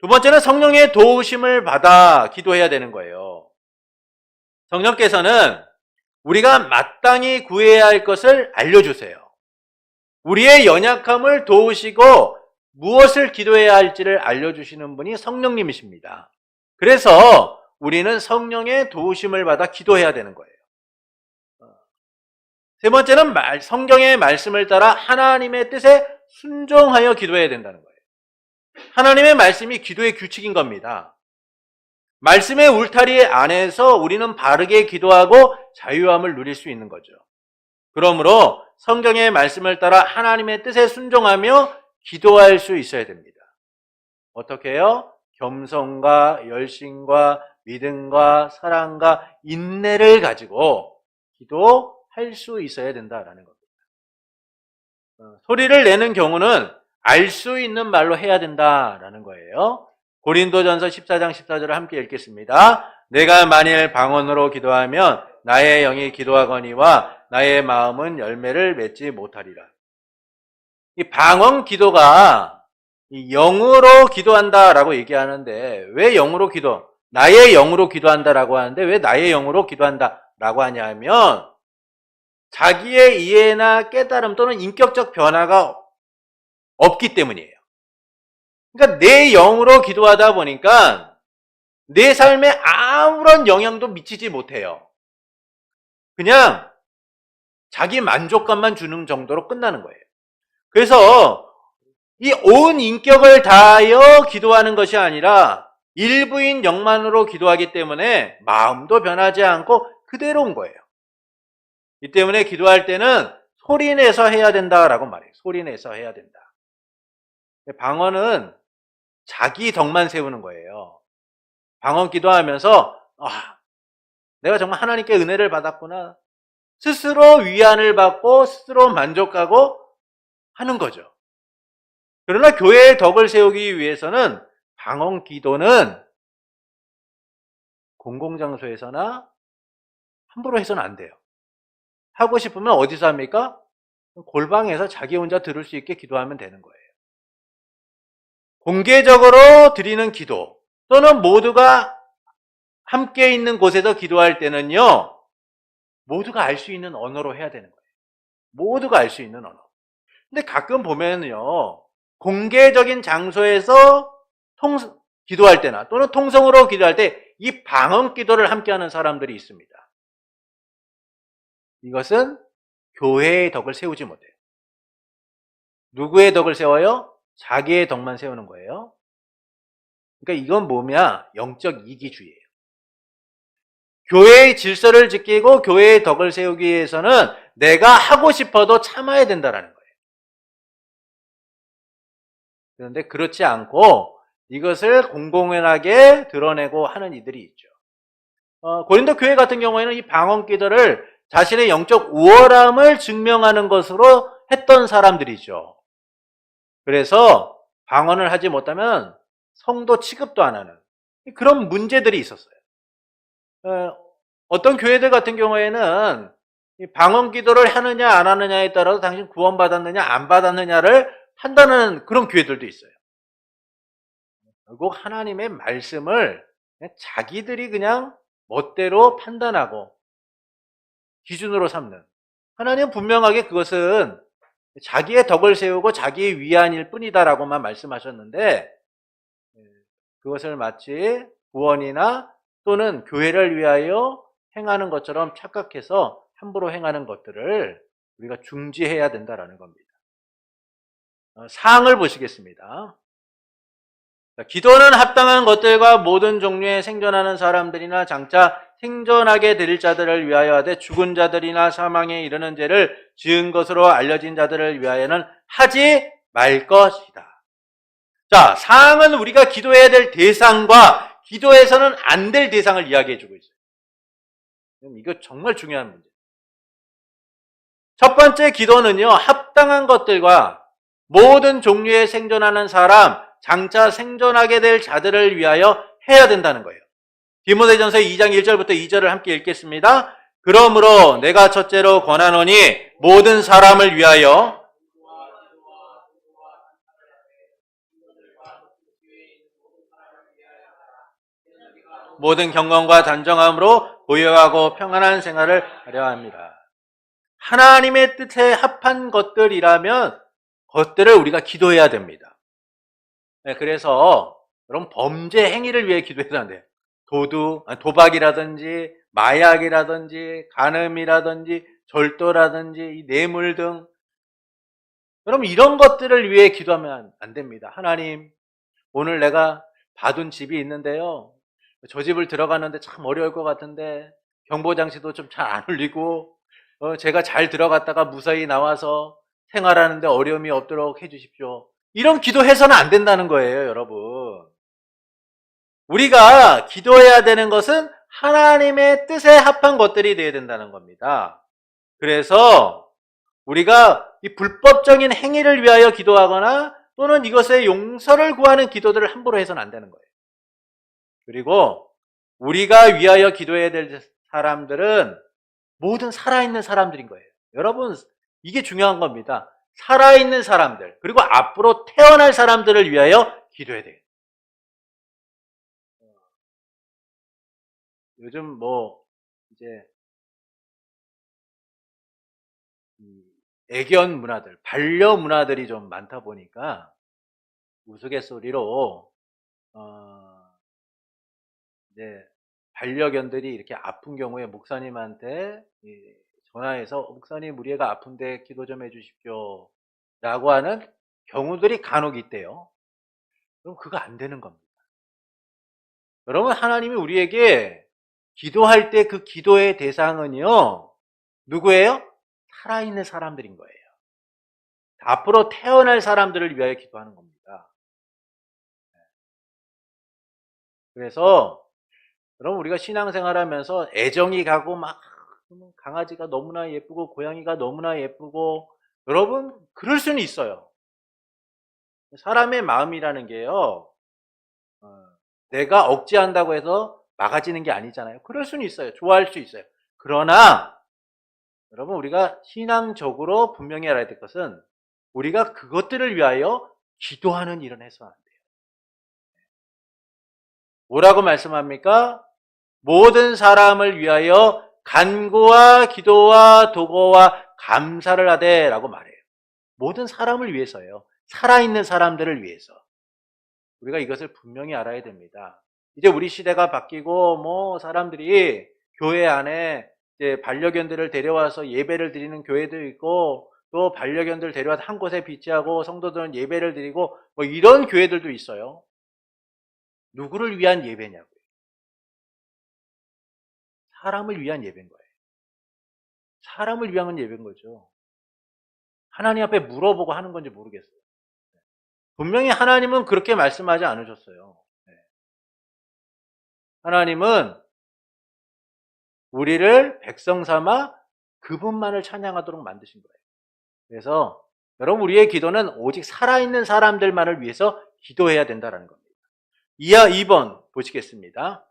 두 번째는 성령의 도우심을 받아 기도해야 되는 거예요. 성령께서는 우리가 마땅히 구해야 할 것을 알려주세요. 우리의 연약함을 도우시고 무엇을 기도해야 할지를 알려주시는 분이 성령님이십니다. 그래서 우리는 성령의 도우심을 받아 기도해야 되는 거예요. 세 번째는 성경의 말씀을 따라 하나님의 뜻에 순종하여 기도해야 된다는 거예요. 하나님의 말씀이 기도의 규칙인 겁니다. 말씀의 울타리 안에서 우리는 바르게 기도하고 자유함을 누릴 수 있는 거죠. 그러므로 성경의 말씀을 따라 하나님의 뜻에 순종하며 기도할 수 있어야 됩니다. 어떻게 해요? 겸손과 열심과 믿음과 사랑과 인내를 가지고 기도할 수 있어야 된다라는 겁니다. 소리를 내는 경우는 알 수 있는 말로 해야 된다라는 거예요. 고린도전서 14장 14절을 함께 읽겠습니다. 내가 만일 방언으로 기도하면 나의 영이 기도하거니와 나의 마음은 열매를 맺지 못하리라. 이 방언 기도가 영으로 기도한다라고 얘기하는데 왜 영으로 나의 영으로 기도한다라고 하는데 왜 나의 영으로 기도한다라고 하냐 하면 자기의 이해나 깨달음 또는 인격적 변화가 없기 때문이에요. 그러니까 내 영으로 기도하다 보니까 내 삶에 아무런 영향도 미치지 못해요. 그냥 자기 만족감만 주는 정도로 끝나는 거예요. 그래서 이 온 인격을 다하여 기도하는 것이 아니라 일부인 영만으로 기도하기 때문에 마음도 변하지 않고 그대로인 거예요. 이 때문에 기도할 때는 소리내서 해야 된다라고 말해요. 소리내서 해야 된다. 방언은 자기 덕만 세우는 거예요. 방언 기도하면서 내가 정말 하나님께 은혜를 받았구나. 스스로 위안을 받고 스스로 만족하고 하는 거죠. 그러나 교회의 덕을 세우기 위해서는 방언 기도는 공공장소에서나 함부로 해서는 안 돼요. 하고 싶으면 어디서 합니까? 골방에서 자기 혼자 들을 수 있게 기도하면 되는 거예요. 공개적으로 드리는 기도 또는 모두가 함께 있는 곳에서 기도할 때는요, 모두가 알 수 있는 언어로 해야 되는 거예요. 모두가 알 수 있는 언어. 근데 가끔 보면요, 공개적인 장소에서 기도할 때나 또는 통성으로 기도할 때 이 방언 기도를 함께 하는 사람들이 있습니다. 이것은 교회의 덕을 세우지 못해요. 누구의 덕을 세워요? 자기의 덕만 세우는 거예요. 그러니까 이건 뭐냐? 영적 이기주의예요. 교회의 질서를 지키고 교회의 덕을 세우기 위해서는 내가 하고 싶어도 참아야 된다는 거예요. 그런데 그렇지 않고 이것을 공공연하게 드러내고 하는 이들이 있죠. 고린도 교회 같은 경우에는 이 방언 기도를 자신의 영적 우월함을 증명하는 것으로 했던 사람들이죠. 그래서 방언을 하지 못하면 성도 취급도 안 하는 그런 문제들이 있었어요. 어떤 교회들 같은 경우에는 방언 기도를 하느냐 안 하느냐에 따라서 당신 구원받았느냐 안 받았느냐를 판단하는 그런 교회들도 있어요. 결국 하나님의 말씀을 자기들이 그냥 멋대로 판단하고 기준으로 삼는, 하나님은 분명하게 그것은 자기의 덕을 세우고 자기의 위안일 뿐이다라고만 말씀하셨는데 그것을 마치 구원이나 또는 교회를 위하여 행하는 것처럼 착각해서 함부로 행하는 것들을 우리가 중지해야 된다라는 겁니다. 사항을 보시겠습니다. 기도는 합당한 것들과 모든 종류의 생존하는 사람들이나 장차 생존하게 될 자들을 위하여 하되 죽은 자들이나 사망에 이르는 죄를 지은 것으로 알려진 자들을 위하여는 하지 말 것이다. 자, 사항은 우리가 기도해야 될 대상과 기도해서는 안 될 대상을 이야기해 주고 있어요. 이거 정말 중요한 문제예요. 첫 번째 기도는요, 합당한 것들과 모든 종류의 생존하는 사람, 장차 생존하게 될 자들을 위하여 해야 된다는 거예요. 디모데전서 2장 1절부터 2절을 함께 읽겠습니다. 그러므로 내가 첫째로 권하노니 모든 사람을 위하여 모든 경건과 단정함으로 고요하고 평안한 생활을 하려 합니다. 하나님의 뜻에 합한 것들이라면 것들을 우리가 기도해야 됩니다. 그래서 여러분 범죄 행위를 위해 기도해서는 안 돼요. 도박이라든지 마약이라든지 간음이라든지 절도라든지 뇌물 등 여러분 이런 것들을 위해 기도하면 안 됩니다. 하나님, 오늘 내가 봐둔 집이 있는데요. 저 집을 들어가는데 참 어려울 것 같은데 경보장치도 좀 잘 안 울리고 제가 잘 들어갔다가 무사히 나와서 생활하는데 어려움이 없도록 해주십시오. 이런 기도해서는 안 된다는 거예요, 여러분. 우리가 기도해야 되는 것은 하나님의 뜻에 합한 것들이 되어야 된다는 겁니다. 그래서 우리가 이 불법적인 행위를 위하여 기도하거나 또는 이것의 용서를 구하는 기도들을 함부로 해서는 안 되는 거예요. 그리고 우리가 위하여 기도해야 될 사람들은 모든 살아있는 사람들인 거예요. 여러분, 이게 중요한 겁니다. 살아있는 사람들, 그리고 앞으로 태어날 사람들을 위하여 기도해야 돼요. 요즘 이제 애견 문화들, 반려 문화들이 좀 많다 보니까 우스갯소리로 이제 반려견들이 이렇게 아픈 경우에 목사님한테 전화해서 목사님 우리 애가 아픈데 기도 좀 해주십시오 라고 하는 경우들이 간혹 있대요. 그럼 그거 안 되는 겁니다. 여러분, 하나님이 우리에게 기도할 때 그 기도의 대상은요, 누구예요? 살아있는 사람들인 거예요. 앞으로 태어날 사람들을 위하여 기도하는 겁니다. 그래서 여러분, 우리가 신앙생활하면서 애정이 가고 막 강아지가 너무나 예쁘고 고양이가 너무나 예쁘고 여러분, 그럴 수는 있어요. 사람의 마음이라는 게요, 내가 억제한다고 해서 막아지는 게 아니잖아요. 그럴 수는 있어요. 좋아할 수 있어요. 그러나 여러분, 우리가 신앙적으로 분명히 알아야 될 것은 우리가 그것들을 위하여 기도하는 일은 해서는 안 돼요. 뭐라고 말씀합니까? 모든 사람을 위하여 간구와 기도와 도고와 감사를 하되 라고 말해요. 모든 사람을 위해서요. 살아있는 사람들을 위해서. 우리가 이것을 분명히 알아야 됩니다. 이제 우리 시대가 바뀌고 사람들이 교회 안에 이제 반려견들을 데려와서 예배를 드리는 교회도 있고 또 반려견들 데려와서 한 곳에 비치하고 성도들은 예배를 드리고 이런 교회들도 있어요. 누구를 위한 예배냐고요? 사람을 위한 예배인 거예요. 사람을 위한 예배인 거죠. 하나님 앞에 물어보고 하는 건지 모르겠어요. 분명히 하나님은 그렇게 말씀하지 않으셨어요. 하나님은 우리를 백성 삼아 그분만을 찬양하도록 만드신 거예요. 그래서 여러분, 우리의 기도는 오직 살아있는 사람들만을 위해서 기도해야 된다는 겁니다. 이하 2번 보시겠습니다.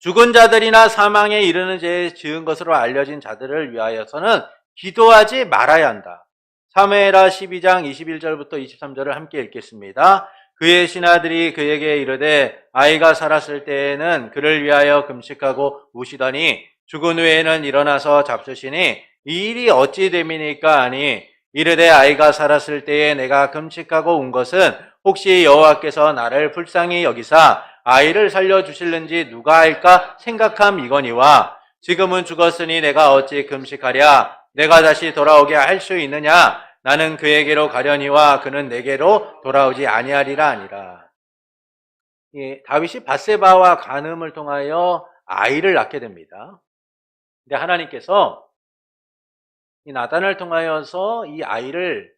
죽은 자들이나 사망에 이르는 죄에 지은 것으로 알려진 자들을 위하여서는 기도하지 말아야 한다. 사무엘하 12장 21절부터 23절을 함께 읽겠습니다. 그의 신하들이 그에게 이르되 아이가 살았을 때에는 그를 위하여 금식하고 우시더니 죽은 후에는 일어나서 잡수시니 이 일이 어찌 됨이니까 하니 이르되 아이가 살았을 때에 내가 금식하고 운 것은 혹시 여호와께서 나를 불쌍히 여기사 아이를 살려주실는지 누가 알까 생각함이거니와 지금은 죽었으니 내가 어찌 금식하랴 내가 다시 돌아오게 할 수 있느냐 나는 그에게로 가려니와 그는 내게로 돌아오지 아니하리라 아니라. 다윗이 밧세바와 간음을 통하여 아이를 낳게 됩니다. 근데 하나님께서 이 나단을 통하여서 이 아이를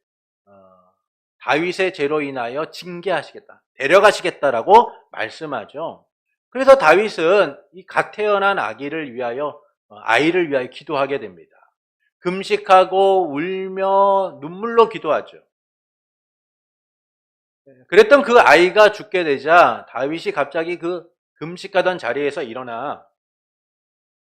다윗의 죄로 인하여 징계하시겠다, 데려가시겠다라고 말씀하죠. 그래서 다윗은 이 갓 태어난 아기를 위하여, 아이를 위하여 기도하게 됩니다. 금식하고 울며 눈물로 기도하죠. 그랬던 그 아이가 죽게 되자 다윗이 갑자기 그 금식하던 자리에서 일어나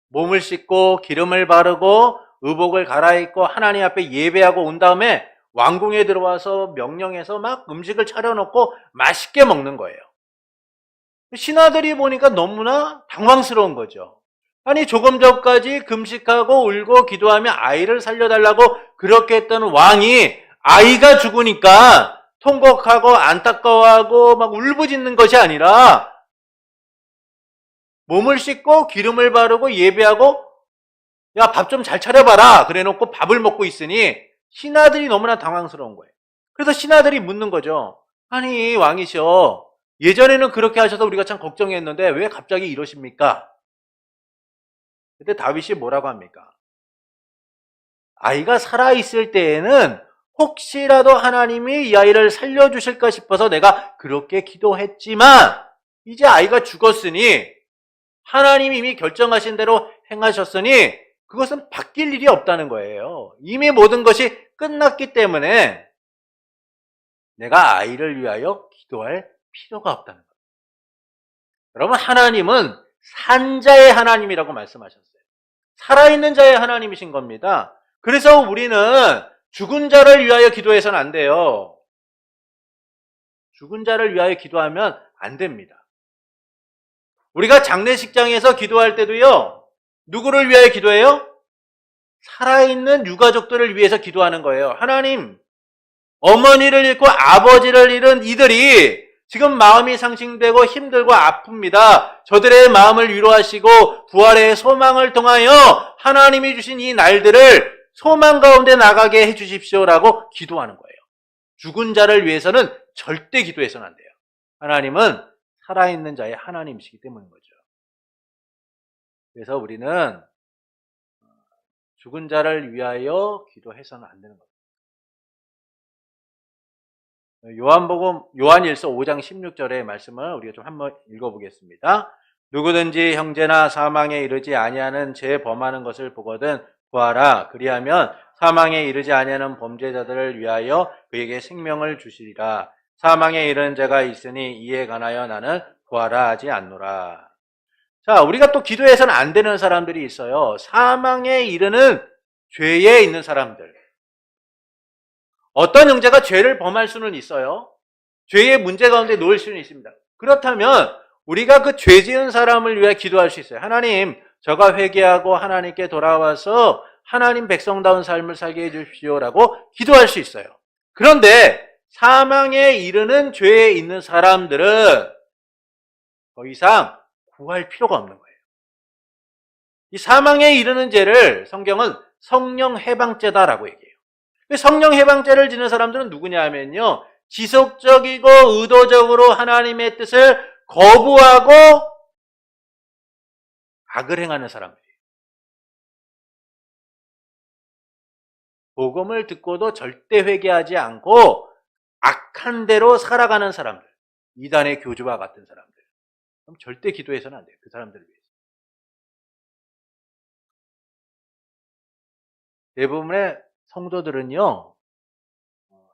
몸을 씻고 기름을 바르고 의복을 갈아입고 하나님 앞에 예배하고 온 다음에 왕궁에 들어와서 명령해서 막 음식을 차려놓고 맛있게 먹는 거예요. 신하들이 보니까 너무나 당황스러운 거죠. 아니, 조금 전까지 금식하고 울고 기도하며 아이를 살려달라고 그렇게 했던 왕이 아이가 죽으니까 통곡하고 안타까워하고 막 울부짖는 것이 아니라 몸을 씻고 기름을 바르고 예배하고 야, 밥 좀 잘 차려봐라 그래 놓고 밥을 먹고 있으니 신하들이 너무나 당황스러운 거예요. 그래서 신하들이 묻는 거죠. 아니, 왕이셔, 예전에는 그렇게 하셔서 우리가 참 걱정했는데 왜 갑자기 이러십니까? 그때 다윗이 뭐라고 합니까? 아이가 살아있을 때에는 혹시라도 하나님이 이 아이를 살려주실까 싶어서 내가 그렇게 기도했지만 이제 아이가 죽었으니 하나님이 이미 결정하신 대로 행하셨으니 그것은 바뀔 일이 없다는 거예요. 이미 모든 것이 끝났기 때문에 내가 아이를 위하여 기도할 필요가 없다는 거예요. 여러분, 하나님은 산자의 하나님이라고 말씀하셨어요. 살아있는 자의 하나님이신 겁니다. 그래서 우리는 죽은 자를 위하여 기도해서는 안 돼요. 죽은 자를 위하여 기도하면 안 됩니다. 우리가 장례식장에서 기도할 때도요, 누구를 위하여 기도해요? 살아있는 유가족들을 위해서 기도하는 거예요. 하나님, 어머니를 잃고 아버지를 잃은 이들이 지금 마음이 상심되고 힘들고 아픕니다. 저들의 마음을 위로하시고 부활의 소망을 통하여 하나님이 주신 이 날들을 소망 가운데 나가게 해주십시오라고 기도하는 거예요. 죽은 자를 위해서는 절대 기도해서는 안 돼요. 하나님은 살아있는 자의 하나님이시기 때문인 거죠. 그래서 우리는 죽은 자를 위하여 기도해서는 안 되는 겁니다. 요한일서 5장 16절의 말씀을 우리가 좀 한번 읽어보겠습니다. 누구든지 형제나 사망에 이르지 아니하는 죄 범하는 것을 보거든 구하라. 그리하면 사망에 이르지 아니하는 범죄자들을 위하여 그에게 생명을 주시리라. 사망에 이르는 자가 있으니 이에 관하여 나는 구하라 하지 않노라. 자, 우리가 또 기도해서는 안 되는 사람들이 있어요. 사망에 이르는 죄에 있는 사람들. 어떤 형제가 죄를 범할 수는 있어요. 죄의 문제 가운데 놓일 수는 있습니다. 그렇다면 우리가 그 죄 지은 사람을 위해 기도할 수 있어요. 하나님, 저가 회개하고 하나님께 돌아와서 하나님 백성다운 삶을 살게 해주십시오라고 기도할 수 있어요. 그런데 사망에 이르는 죄에 있는 사람들은 더 이상 구할 필요가 없는 거예요. 이 사망에 이르는 죄를 성경은 성령 해방죄다라고 얘기해요. 성령 해방죄를 지는 사람들은 누구냐 하면요, 지속적이고 의도적으로 하나님의 뜻을 거부하고 악을 행하는 사람들이에요. 복음을 듣고도 절대 회개하지 않고 악한 대로 살아가는 사람들, 이단의 교주와 같은 사람들. 그럼 절대 기도해서는 안 돼요. 그 사람들을 위해서. 대부분의 성도들은요,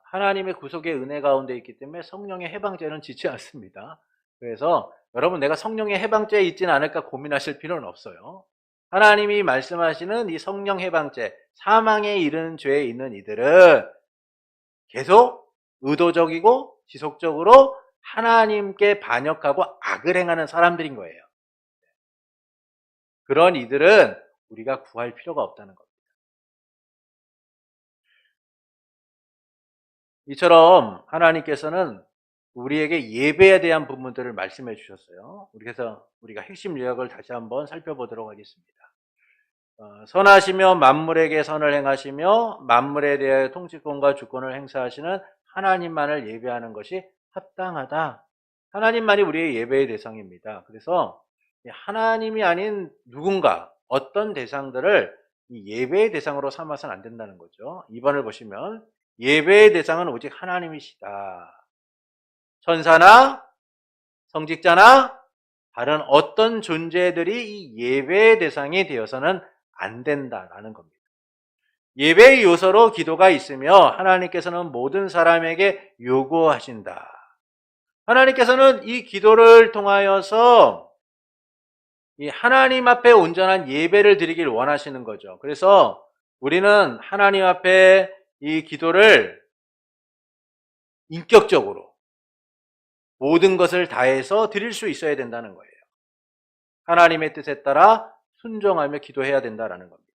하나님의 구속의 은혜 가운데 있기 때문에 성령의 해방죄는 짓지 않습니다. 그래서 여러분, 내가 성령의 해방죄에 있지는 않을까 고민하실 필요는 없어요. 하나님이 말씀하시는 이 성령 해방죄, 사망에 이르는 죄에 있는 이들은 계속 의도적이고 지속적으로 하나님께 반역하고 악을 행하는 사람들인 거예요. 그런 이들은 우리가 구할 필요가 없다는 겁니다. 이처럼 하나님께서는 우리에게 예배에 대한 부분들을 말씀해 주셨어요. 그래서 우리가 핵심 요약을 다시 한번 살펴보도록 하겠습니다. 선하시며 만물에게 선을 행하시며 만물에 대하여 통치권과 주권을 행사하시는 하나님만을 예배하는 것이 합당하다. 하나님만이 우리의 예배의 대상입니다. 그래서 하나님이 아닌 누군가 어떤 대상들을 예배의 대상으로 삼아서는 안 된다는 거죠. 2번을 보시면 예배의 대상은 오직 하나님이시다. 천사나 성직자나 다른 어떤 존재들이 이 예배의 대상이 되어서는 안 된다라는 겁니다. 예배의 요소로 기도가 있으며 하나님께서는 모든 사람에게 요구하신다. 하나님께서는 이 기도를 통하여서 이 하나님 앞에 온전한 예배를 드리길 원하시는 거죠. 그래서 우리는 하나님 앞에 이 기도를 인격적으로 모든 것을 다해서 드릴 수 있어야 된다는 거예요. 하나님의 뜻에 따라 순종하며 기도해야 된다는 겁니다.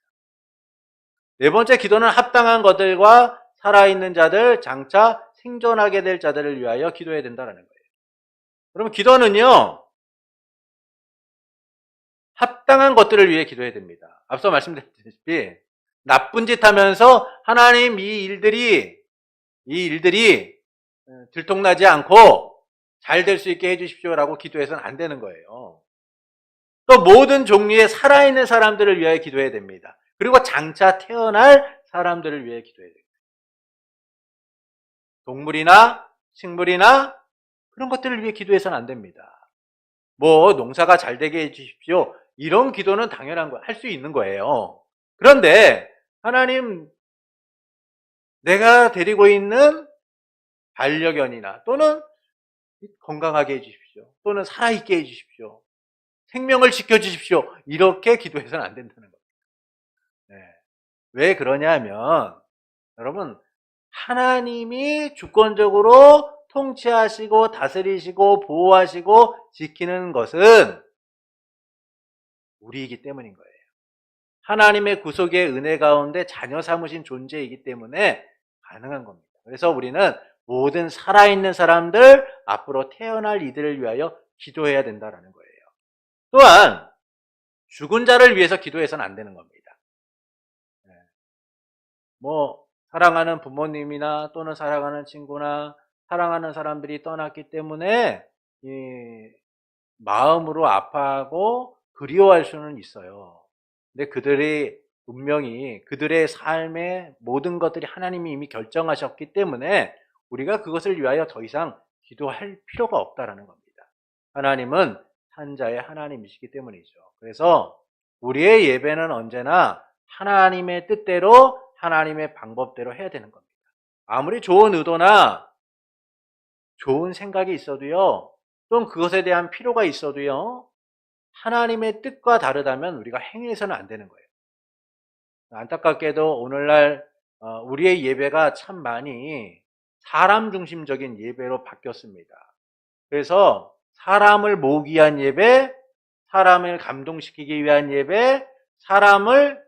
네 번째, 기도는 합당한 것들과 살아있는 자들, 장차 생존하게 될 자들을 위하여 기도해야 된다는 거예요. 그러면 기도는요, 합당한 것들을 위해 기도해야 됩니다. 앞서 말씀드렸다시피 나쁜 짓 하면서 하나님 이 일들이 들통나지 않고 잘 될 수 있게 해주십시오라고 기도해서는 안 되는 거예요. 또 모든 종류의 살아있는 사람들을 위하여 기도해야 됩니다. 그리고 장차 태어날 사람들을 위해 기도해야 됩니다. 동물이나 식물이나 그런 것들을 위해 기도해서는 안 됩니다. 뭐 농사가 잘 되게 해주십시오. 이런 기도는 당연한 거, 할 수 있는 거예요. 그런데 하나님, 내가 데리고 있는 반려견이나 또는 건강하게 해주십시오. 또는 살아있게 해주십시오. 생명을 지켜주십시오. 이렇게 기도해서는 안 된다는 겁니다. 네. 왜 그러냐 하면 여러분, 하나님이 주권적으로 통치하시고 다스리시고 보호하시고 지키는 것은 우리이기 때문인 거예요. 하나님의 구속의 은혜 가운데 자녀 삼으신 존재이기 때문에 가능한 겁니다. 그래서 우리는 모든 살아있는 사람들, 앞으로 태어날 이들을 위하여 기도해야 된다는 거예요. 또한 죽은 자를 위해서 기도해서는 안 되는 겁니다. 뭐 사랑하는 부모님이나 또는 사랑하는 친구나 사랑하는 사람들이 떠났기 때문에 마음으로 아파하고 그리워할 수는 있어요. 근데 그들이 분명히 그들의 삶의 모든 것들이 하나님이 이미 결정하셨기 때문에 우리가 그것을 위하여 더 이상 기도할 필요가 없다라는 겁니다. 하나님은 산자의 하나님이시기 때문이죠. 그래서 우리의 예배는 언제나 하나님의 뜻대로 하나님의 방법대로 해야 되는 겁니다. 아무리 좋은 의도나 좋은 생각이 있어도요, 또는 그것에 대한 필요가 있어도요, 하나님의 뜻과 다르다면 우리가 행해서는 안 되는 거예요. 안타깝게도 오늘날 우리의 예배가 참 많이 사람 중심적인 예배로 바뀌었습니다. 그래서 사람을 모으기 위한 예배, 사람을 감동시키기 위한 예배, 사람을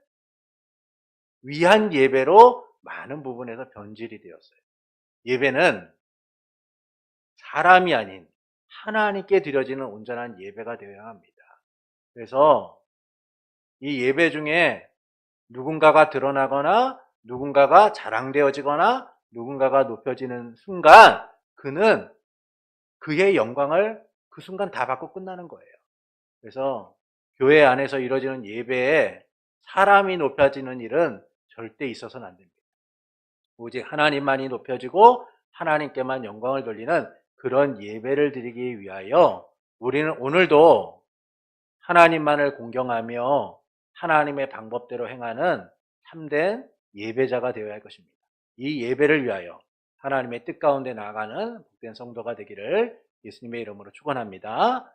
위한 예배로 많은 부분에서 변질이 되었어요. 예배는 사람이 아닌 하나님께 드려지는 온전한 예배가 되어야 합니다. 그래서 이 예배 중에 누군가가 드러나거나 누군가가 자랑되어지거나 누군가가 높여지는 순간 그는 그의 영광을 그 순간 다 받고 끝나는 거예요. 그래서 교회 안에서 이루어지는 예배에 사람이 높여지는 일은 절대 있어서는 안 됩니다. 오직 하나님만이 높여지고 하나님께만 영광을 돌리는 그런 예배를 드리기 위하여 우리는 오늘도 하나님만을 공경하며 하나님의 방법대로 행하는 참된 예배자가 되어야 할 것입니다. 이 예배를 위하여 하나님의 뜻 가운데 나아가는 복된 성도가 되기를 예수님의 이름으로 축원합니다.